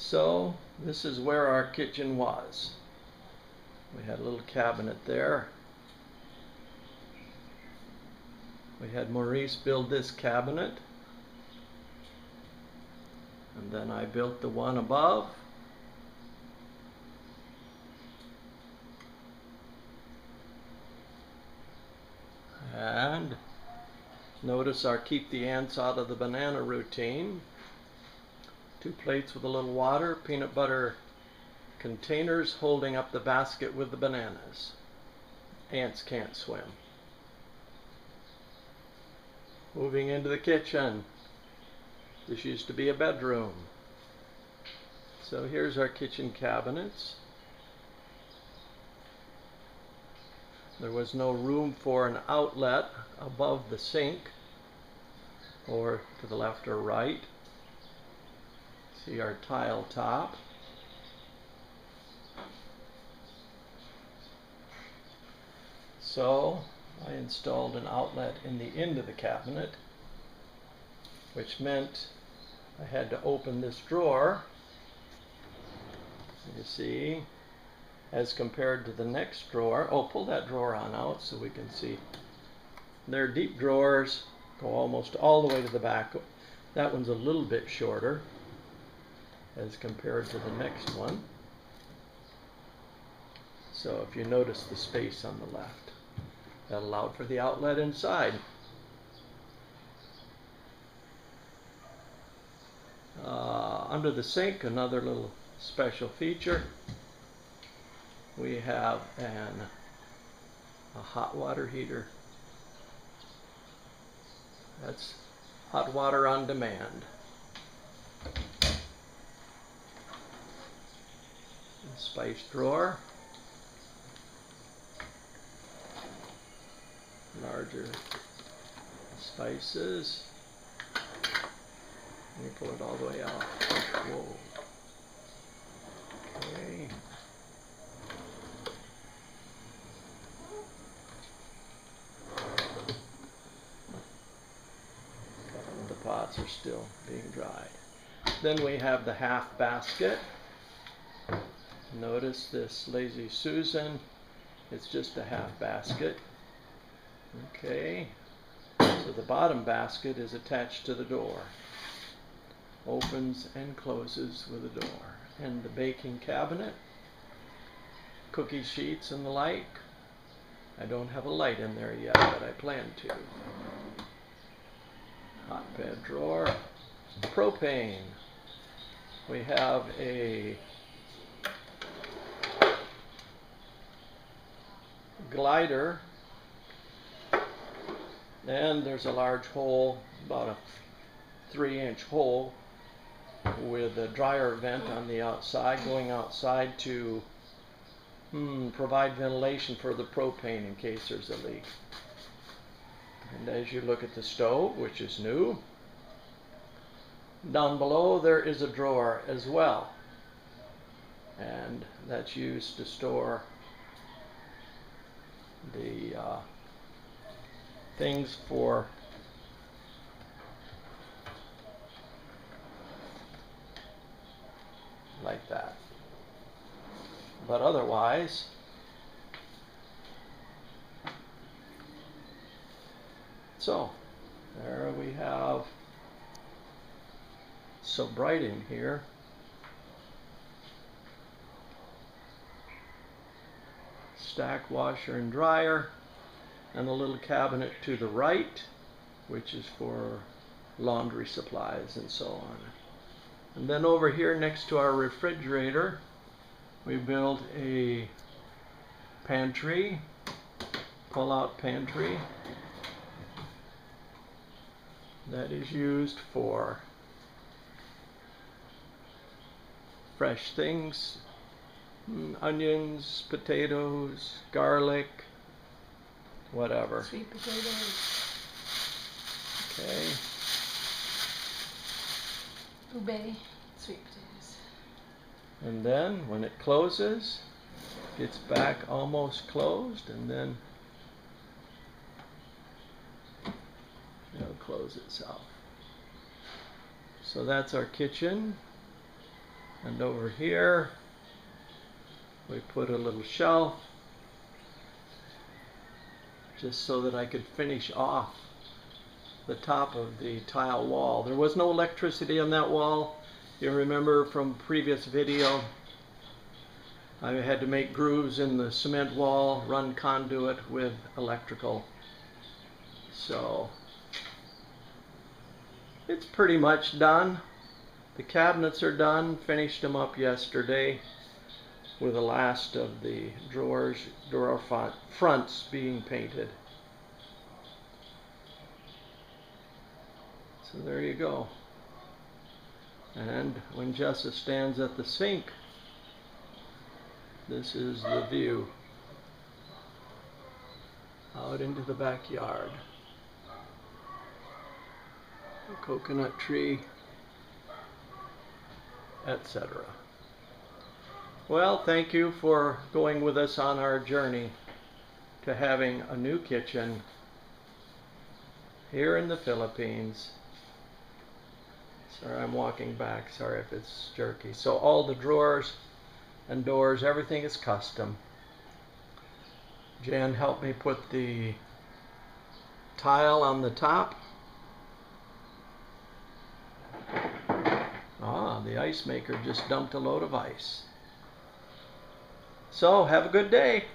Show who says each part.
Speaker 1: So this is where our kitchen was. We had a little cabinet there. We had Maurice build this cabinet. And then I built the one above. And notice our keep the ants out of the banana routine. 2 plates with a little water, peanut butter containers holding up the basket with the bananas. Ants can't swim. Moving into the kitchen. This used to be a bedroom. So here's our kitchen cabinets. There was no room for an outlet above the sink or to the left or right. See our tile top. So I installed an outlet in the end of the cabinet, which meant I had to open this drawer, you see, as compared to the next drawer. Oh, pull that drawer on out so we can see. They're deep drawers, go almost all the way to the back. That one's a little bit shorter as compared to the next one. So if you notice the space on the left, that allowed for the outlet inside. Under the sink, another little special feature. We have a hot water heater. That's hot water on demand. A spice drawer. Larger spices. Let me pull it all the way out. Whoa. Okay. The pots are still being dried. Then we have the half basket. Notice this lazy Suzan. It's just a half basket. Okay. So the bottom basket is attached to the door. Opens and closes with a door. And the baking cabinet, cookie sheets and the like. I don't have a light in there yet, but I plan to. Hotbed drawer. Propane. We have a glider, and there's a large hole, about a 3-inch hole with a dryer vent on the outside, going outside to provide ventilation for the propane in case there's a leak. And as you look at the stove, which is new, down below there is a drawer as well, and that's used to store the things for like that. But otherwise, so there we have, so bright in here. Stack washer and dryer, and a little cabinet to the right, which is for laundry supplies and so on. And then over here next to our refrigerator, we built a pantry, pull-out pantry, that is used for fresh things, onions, potatoes, garlic, whatever.
Speaker 2: Sweet potatoes.
Speaker 1: Okay.
Speaker 2: Ube, sweet potatoes.
Speaker 1: And then when it closes, it's back almost closed, and then it'll close itself. So that's our kitchen. And over here, we put a little shelf just so that I could finish off the top of the tile wall. There was no electricity on that wall. You remember from previous video, I had to make grooves in the cement wall, run conduit with electrical. So it's pretty much done. The cabinets are done, finished them up yesterday with the last of the drawer fronts being painted. So there you go. And when Jessa stands at the sink, this is the view out into the backyard. A coconut tree, etc. Well, thank you for going with us on our journey to having a new kitchen here in the Philippines. Sorry, I'm walking back. Sorry if it's jerky. So all the drawers and doors, everything is custom. Jan helped me put the tile on the top. Ah, the ice maker just dumped a load of ice. So have a good day.